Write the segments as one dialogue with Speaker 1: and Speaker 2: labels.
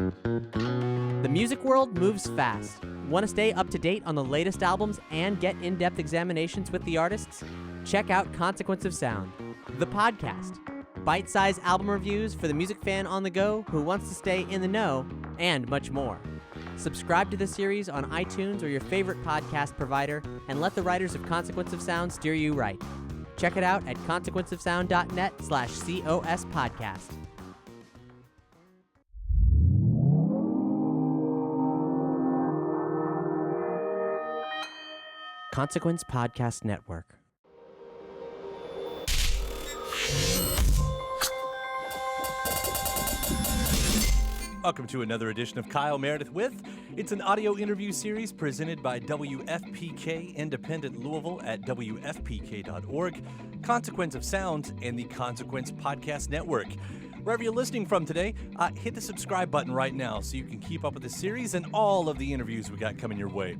Speaker 1: The music world moves fast. Want to stay up to date on the latest albums and get in-depth examinations with the artists? Check out Consequence of Sound, the podcast. Bite-sized album reviews for the music fan on the go who wants to stay in the know, and much more. Subscribe to the series on iTunes or your favorite podcast provider, and let the writers of Consequence of Sound steer you right. Check it out at consequenceofsound.net/COS podcast. Consequence Podcast Network.
Speaker 2: Welcome to another edition of Kyle Meredith With. It's an audio interview series presented by WFPK Independent Louisville at WFPK.org, Consequence of Sound, and the Consequence Podcast Network. Wherever you're listening from today, hit the subscribe button right now so you can keep up with the series and all of the interviews we got coming your way.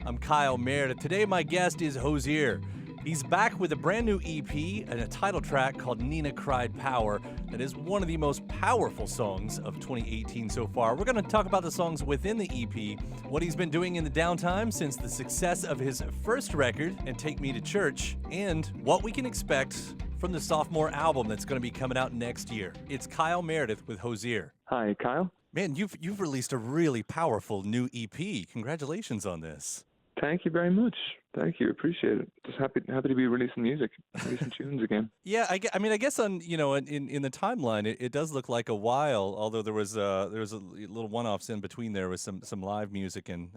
Speaker 2: I'm Kyle Meredith. Today my guest is Hozier. He's back with a brand new EP and a title track called Nina Cried Power that is one of the most powerful songs of 2018 so far. We're going to talk about the songs within the EP, what he's been doing in the downtime since the success of his first record, and Take Me to Church, and what we can expect from the sophomore album that's going to be coming out next year. It's Kyle Meredith with Hozier.
Speaker 3: Hi, Kyle.
Speaker 2: Man, you've released a really powerful new EP. Congratulations on this.
Speaker 3: Thank you very much. Thank you. Appreciate it. Just happy to be releasing music, releasing tunes again.
Speaker 2: Yeah, I guess on in the timeline, it does look like a while. Although there was a little one-offs in between there with some live music and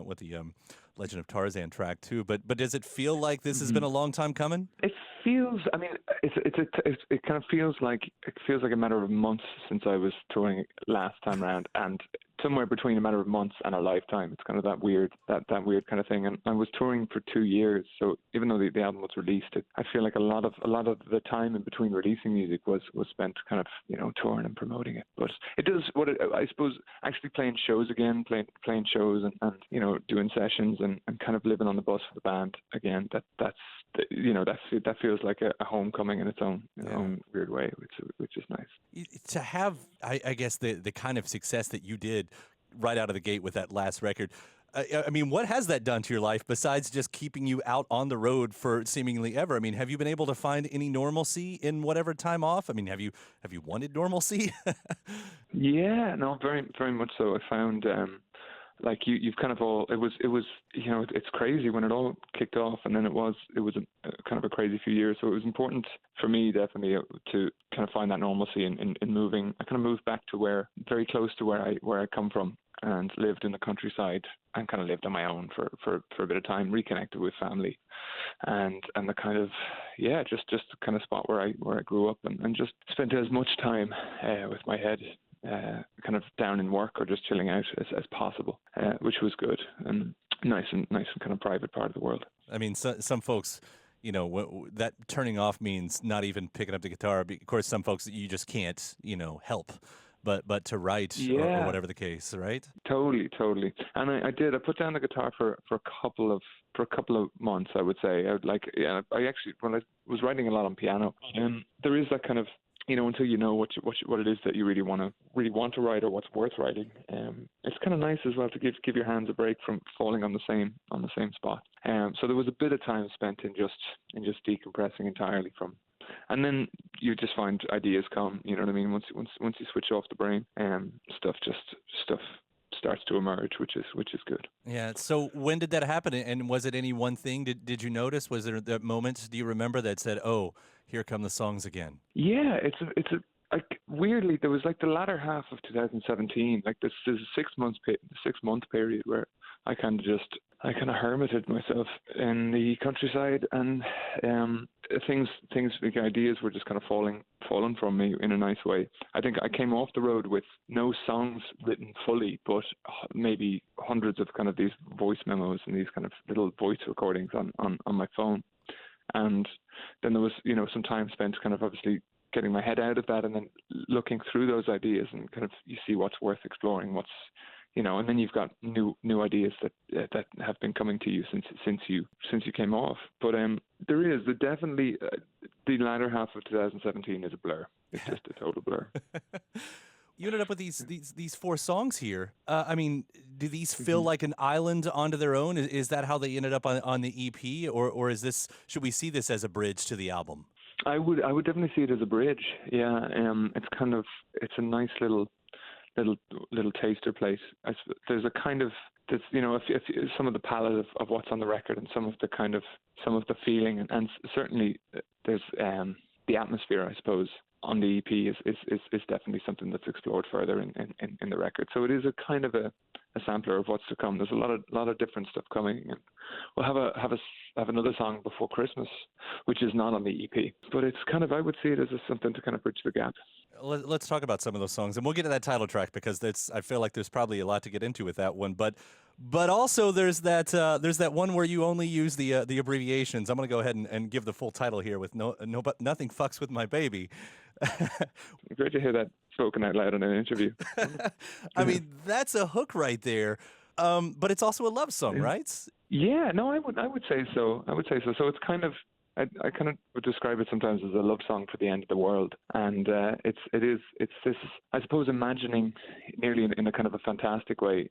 Speaker 2: with the Legend of Tarzan track too. But does it feel like this has been a long time coming?
Speaker 3: It feels. I mean, it kind of feels like a matter of months since I was touring last time around, and somewhere between a matter of months and a lifetime. It's kind of that weird kind of thing. And I was touring for 2 years, so even though the album was released, I feel like a lot of the time in between releasing music was spent kind of touring and promoting it. But it does I suppose actually playing shows again, playing shows and doing sessions and kind of living on the bus for the band again. That feels like a homecoming in its own weird way, which is nice.
Speaker 2: To have, I guess, the kind of success that you did right out of the gate with that last record. I mean, what has that done to your life besides just keeping you out on the road for seemingly ever? I mean, have you been able to find any normalcy in whatever time off? I mean, have you wanted normalcy?
Speaker 3: Yeah, no, very, very much so. I found like you've kind of all. It was it's crazy when it all kicked off, and then it was a kind of a crazy few years. So it was important for me definitely to kind of find that normalcy in moving. I kind of moved back to very close to where I come from, and lived in the countryside and kind of lived on my own for a bit of time, reconnected with family, and the kind of just the kind of spot where I grew up, and just spent as much time with my head kind of down in work or just chilling out as possible, which was good and nice and kind of private part of the world. I
Speaker 2: mean, some folks, that turning off means not even picking up the guitar. Of course, some folks you just can't, help. But to write or whatever the case, right? Totally.
Speaker 3: And I put down the guitar for a couple of months, I would say. I actually, when I was writing a lot on piano, there is that kind of, until you know what it is that you really want to write or what's worth writing. It's kind of nice as well to give your hands a break from falling on the same spot. So there was a bit of time spent in just decompressing entirely from. And then you just find ideas come, you know what I mean? Once you switch off the brain, stuff starts to emerge, which is good.
Speaker 2: Yeah. So when did that happen? And was it any one thing? Did you notice? Was there that moment? Do you remember that said, "Oh, here come the songs again"?
Speaker 3: Yeah. It's like weirdly there was like the latter half of 2017. Like this is a 6 month period where I kind of hermited myself in the countryside, and things like ideas were just kind of falling from me in a nice way. I think I came off the road with no songs written fully, but maybe hundreds of kind of these voice memos and these kind of little voice recordings on my phone. And then there was, some time spent kind of obviously getting my head out of that and then looking through those ideas, and kind of you see what's worth exploring, and then you've got new ideas that have been coming to you since you came off. But there is definitely the latter half of 2017 is a blur. It's just a total blur.
Speaker 2: You ended up with these four songs here. I mean, do these feel like an island onto their own? Is that how they ended up on the EP, or is this, should we see this as a bridge to the album?
Speaker 3: I would definitely see it as a bridge. Yeah, it's a nice little taster plate. There's a kind of this, if some of the palette of what's on the record and some of the feeling and certainly there's the atmosphere, I suppose, on the EP is definitely something that's explored further in the record. So it is a kind of a sampler of what's to come. There's a lot of different stuff coming, and we'll have another song before Christmas, which is not on the EP. But it's kind of, I would see it as something to kind of bridge the gap.
Speaker 2: Let's talk about some of those songs, and we'll get to that title track because I feel like there's probably a lot to get into with that one. But also there's that one where you only use the abbreviations. I'm going to go ahead and give the full title here with nothing fucks with my baby.
Speaker 3: Great to hear that spoken out loud in an interview.
Speaker 2: I mean, that's a hook right there. But it's also a love song, right?
Speaker 3: Yeah, no, I would say so. So it's kind of, I kind of would describe it sometimes as a love song for the end of the world, and it's this, I suppose, imagining nearly in a kind of a fantastic way,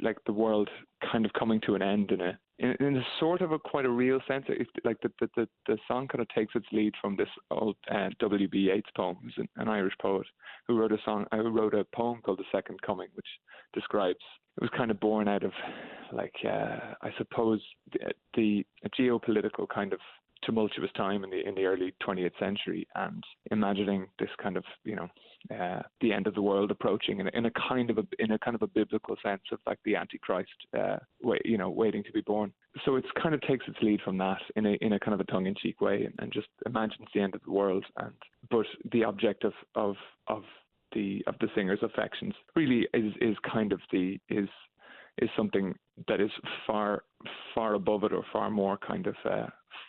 Speaker 3: like the world kind of coming to an end in a sort of quite a real sense. Like the song kind of takes its lead from this old W.B. Yeats poem, who's an Irish poet who wrote a poem called The Second Coming, which describes, it was kind of born out of, like, I suppose, the geopolitical kind of tumultuous time in the early 20th century, and imagining this kind of, the end of the world approaching in a kind of a biblical sense of like the Antichrist, waiting to be born. So it's kind of takes its lead from that in a kind of a tongue-in-cheek way, and just imagines the end of the world, but the object of the singer's affections really is kind of is something that is far above it, or far more kind of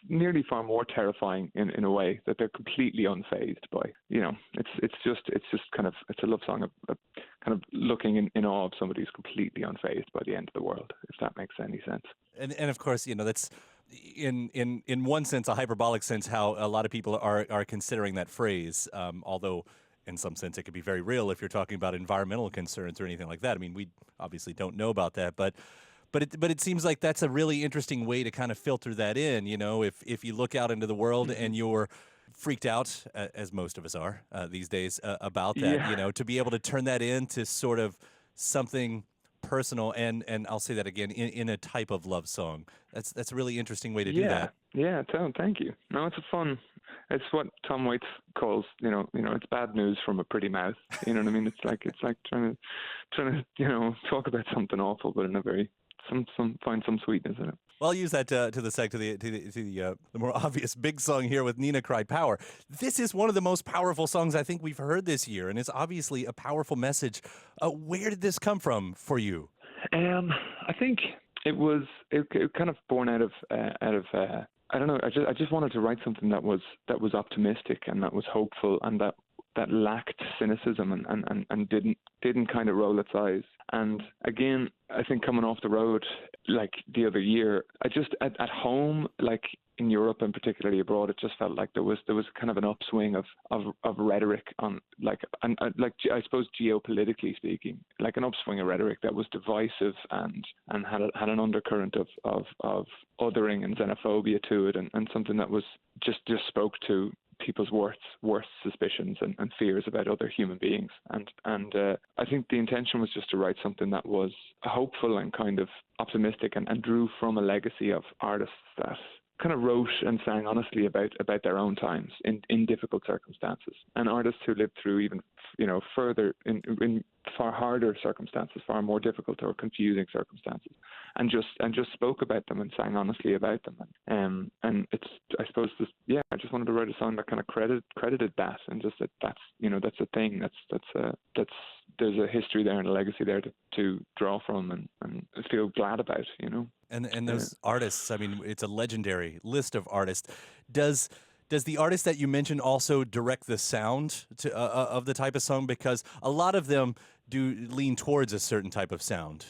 Speaker 3: nearly far more terrifying in a way, that they're completely unfazed by. It's just kind of, it's a love song of kind of looking in awe of somebody who's completely unfazed by the end of the world, if that makes any sense.
Speaker 2: And of course, that's in one sense a hyperbolic sense how a lot of people are considering that phrase, although in some sense it could be very real if you're talking about environmental concerns or anything like that. I mean, we obviously don't know about that, but it seems like that's a really interesting way to kind of filter that in. If you look out into the world and you're freaked out, as most of us are these days, about that, to be able to turn that into sort of something personal, and I'll say that again, in a type of love song. That's a really interesting way to do that.
Speaker 3: Yeah, thank you. No, it's what Tom Waits calls, it's bad news from a pretty mouth. You know what I mean? It's like trying to talk about something awful, but in a very find some sweetness in it.
Speaker 2: Well, I'll use that to the more obvious big song here with Nina Cry Power. This is one of the most powerful songs I think we've heard this year, and it's obviously a powerful message. Where did this come from for you?
Speaker 3: I think it kind of born out of I don't know. I just wanted to write something that was optimistic and that was hopeful, and that lacked cynicism and didn't kind of roll its eyes. And again, I think coming off the road, like the other year, I just at home, like in Europe and particularly abroad, it just felt like there was kind of an upswing of rhetoric on I suppose geopolitically speaking, like an upswing of rhetoric that was divisive and had an undercurrent of othering and xenophobia to it, and something that was just spoke to people's worst suspicions and fears about other human beings. And I think the intention was just to write something that was hopeful and kind of optimistic, and drew from a legacy of artists that kind of wrote and sang honestly about their own times in difficult circumstances, and artists who lived through even further in far harder circumstances, far more difficult or confusing circumstances, and just spoke about them and sang honestly about them. And it's, I suppose, I just wanted to write a song that kind of credited that, and just that's a thing, that's there's a history there and a legacy there to draw from and feel glad about,
Speaker 2: And those artists, I mean, it's a legendary list of artists. Does the artist that you mentioned also direct the sound of the type of song? Because a lot of them do lean towards a certain type of sound.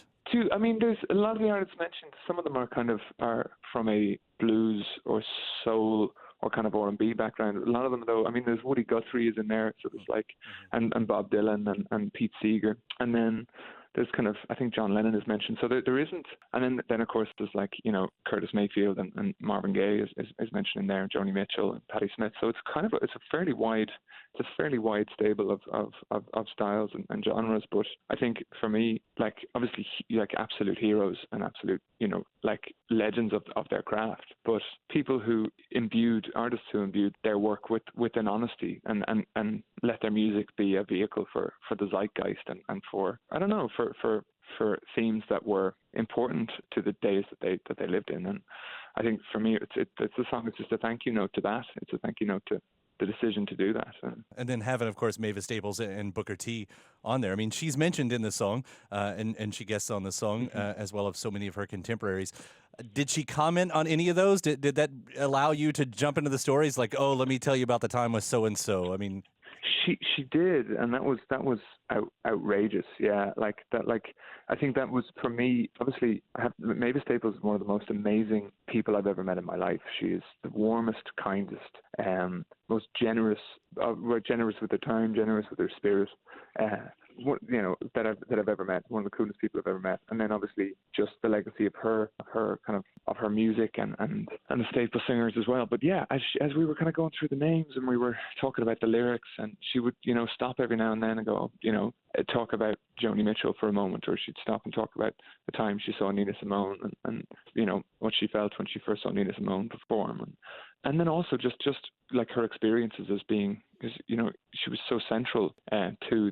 Speaker 3: I mean, there's a lot of the artists mentioned. Some of them are from a blues or soul or kind of R&B background. A lot of them, though, I mean, there's Woody Guthrie is in there, so there's like, and Bob Dylan and Pete Seeger, and then there's kind of, I think John Lennon is mentioned. So there isn't, and then of course there's like, you know, Curtis Mayfield and Marvin Gaye is mentioned in there, Joni Mitchell and Patti Smith. So it's kind of it's a fairly wide stable of styles and genres. But I think for me, like obviously like absolute heroes and absolute, you know, like legends of their craft, but people artists who imbued their work with an honesty and let their music be a vehicle for the zeitgeist and for, I don't know, for themes that were important to the days that they lived in. And I think for me, it's a song. It's just a thank you note to that. It's a thank you note to the decision to do that.
Speaker 2: And then having, of course, Mavis Staples and Booker T on there. I mean, she's mentioned in the song, and she guests on the song, as well as so many of her contemporaries. Did she comment on any of those? Did that allow you to jump into the stories like, oh, let me tell you about the time with so-and-so? I mean...
Speaker 3: She did, and that was outrageous. Yeah, like that. Like I think that was for me. Obviously, Mavis Staples is one of the most amazing people I've ever met in my life. She is the warmest, kindest, most generous. Generous with her time, generous with her spirit. You know, that I've ever met. One of the coolest people I've ever met. And then obviously just the legacy of her kind of her music and the Staple Singers as well. But yeah, as we were kind of going through the names and we were talking about the lyrics, and she would, you know, stop every now and then and go, you know, talk about Joni Mitchell for a moment, or she'd stop and talk about the time she saw Nina Simone and you know what she felt when she first saw Nina Simone perform, and then also just like her experiences as being, because you know she was so central to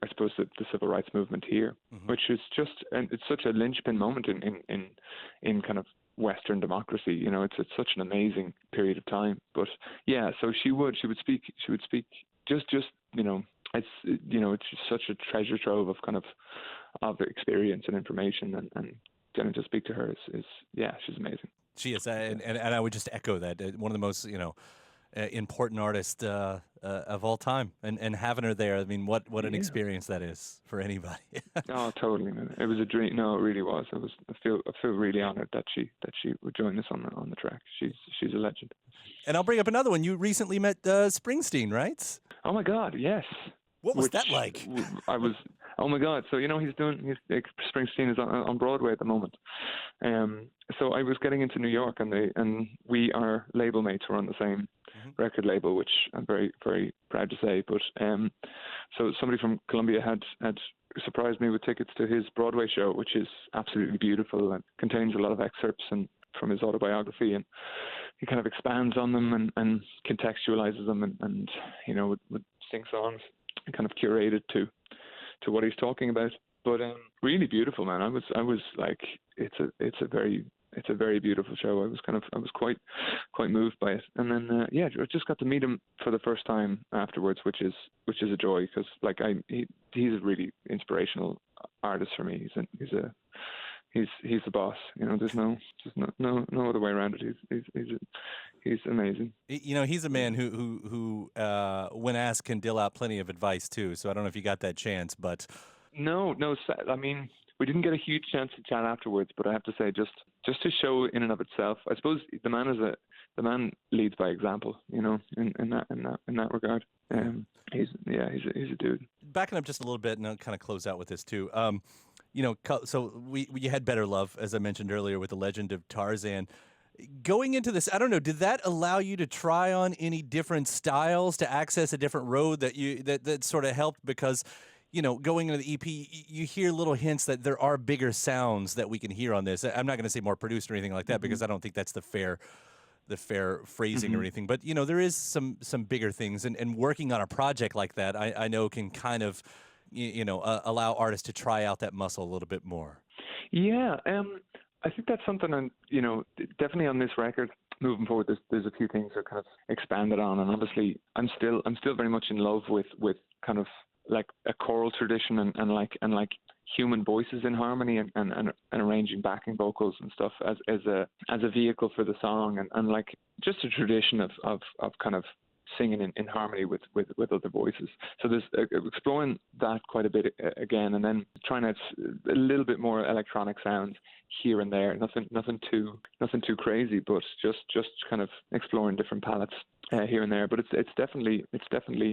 Speaker 3: I suppose the civil rights movement here, which is just, and it's such a linchpin moment in kind of Western democracy. You know, it's such an amazing period of time. But yeah, so she would speak just you know, it's, you know, it's just such a treasure trove of experience and information, and getting to speak to her is yeah, she's amazing.
Speaker 2: She is, and I would just echo that. One of the most, you know, important artists of all time, and having her there, I mean, what an experience that is for anybody.
Speaker 3: Oh, totally, man. It was a dream. No, it really was. I feel really honored that she would join us on the track. She's a legend.
Speaker 2: And I'll bring up another one. You recently met Springsteen, right?
Speaker 3: Oh my God, yes.
Speaker 2: What was that like?
Speaker 3: Oh my God. So, you know, Springsteen is on Broadway at the moment. So I was getting into New York, and we are label mates. We're on the same record label, which I'm very, very proud to say. But so somebody from Columbia had surprised me with tickets to his Broadway show, which is absolutely beautiful and contains a lot of excerpts from his autobiography, and he kind of expands on them and contextualizes them, and you know, would sing songs and kind of curated to what he's talking about. But really beautiful, man. I was like, it's a very beautiful show. I was quite moved by it. And then I just got to meet him for the first time afterwards, which is a joy, because like he's a really inspirational artist for me. He's the boss. You know, there's no other way around it. He's amazing.
Speaker 2: You know, he's a man who when asked, can deal out plenty of advice too. So I don't know if you got that chance, but
Speaker 3: no. I mean, we didn't get a huge chance to chat afterwards, but I have to say, just to show in and of itself, I suppose the man leads by example. You know, in that regard. He's a dude.
Speaker 2: Backing up just a little bit, and I'll kind of close out with this too. You know, so we had Better Love, as I mentioned earlier, with The Legend of Tarzan. Going into this, I don't know, did that allow you to try on any different styles, to access a different road that sort of helped? Because, you know, going into the EP, you hear little hints that there are bigger sounds that we can hear on this. I'm not going to say more produced or anything like that, because I don't think that's the fair phrasing or anything. But, you know, there is some bigger things, and working on a project like that, I know can kind of, you know, allow artists to try out that muscle a little bit more.
Speaker 3: Yeah, I think that's something, and you know, definitely on this record moving forward, there's a few things that kind of expanded on, and obviously I'm still very much in love with kind of like a choral tradition and like human voices in harmony and arranging backing vocals and stuff as a vehicle for the song, and like just a tradition of kind of singing in harmony with other voices. So there's exploring that quite a bit again, and then trying out a little bit more electronic sounds here and there. Nothing too crazy, but just kind of exploring different palettes here and there. But it's definitely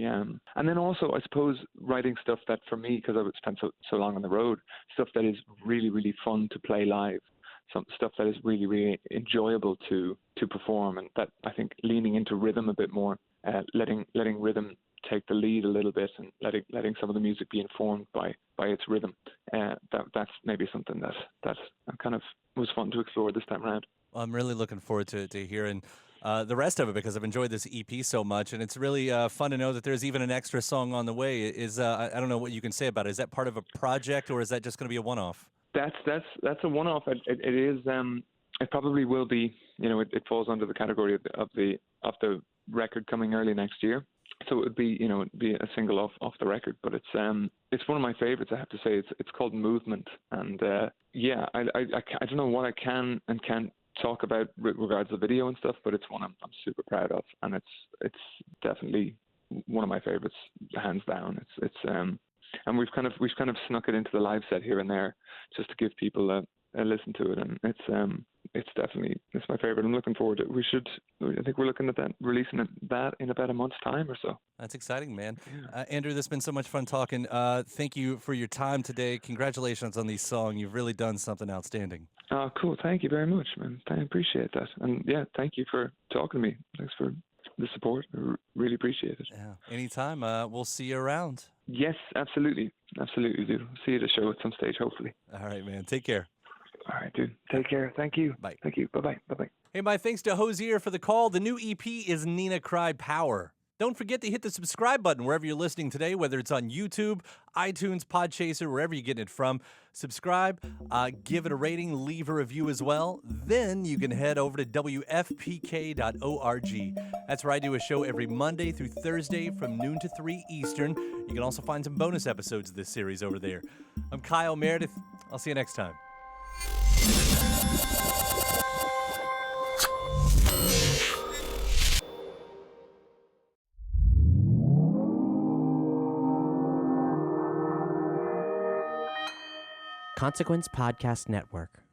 Speaker 3: and then also I suppose writing stuff that for me, because I've spent so long on the road, stuff that is really, really fun to play live. Some stuff that is really, really enjoyable to perform, and that I think leaning into rhythm a bit more, letting rhythm take the lead a little bit, and letting some of the music be informed by its rhythm. That's maybe something that kind of was fun to explore this time around.
Speaker 2: Well, I'm really looking forward to hearing the rest of it, because I've enjoyed this EP so much, and it's really fun to know that there's even an extra song on the way. I don't know what you can say about it. Is that part of a project, or is that just going to be a one-off?
Speaker 3: That's a one-off. It is. It probably will be. It falls under the category of the record coming early next year. So it would be a single off the record. But it's one of my favorites. I have to say. It's called Movement, and I don't know what I can and can't talk about with regards to the video and stuff, but it's one I'm super proud of, and it's definitely one of my favorites, hands down. And we've kind of snuck it into the live set here and there, just to give people a listen to it, and it's my favorite. I'm looking forward to it. I think we're looking at releasing that in about a month's time or so.
Speaker 2: That's exciting, man.
Speaker 3: Yeah.
Speaker 2: Andrew, this has been so much fun talking. Thank you for your time today. Congratulations on these songs. You've really done something outstanding.
Speaker 3: Oh, cool. Thank you very much, man. I appreciate that. And yeah, thank you for talking to me. Thanks for the support. I really appreciate it.
Speaker 2: Yeah. Anytime. We'll see you around.
Speaker 3: Yes, absolutely. Absolutely do. See you at the show at some stage, hopefully.
Speaker 2: All right, man. Take care.
Speaker 3: All right, dude. Take care. Thank you.
Speaker 2: Bye.
Speaker 3: Thank you. Bye-bye. Bye-bye.
Speaker 2: Hey, my thanks to Hozier for the call. The new EP is Nina Cried Power. Don't forget to hit the subscribe button wherever you're listening today, whether it's on YouTube, iTunes, Podchaser, wherever you're getting it from. Subscribe, give it a rating, leave a review as well. Then you can head over to WFPK.org. That's where I do a show every Monday through Thursday from noon to 3 Eastern. You can also find some bonus episodes of this series over there. I'm Kyle Meredith. I'll see you next time.
Speaker 1: Consequence Podcast Network.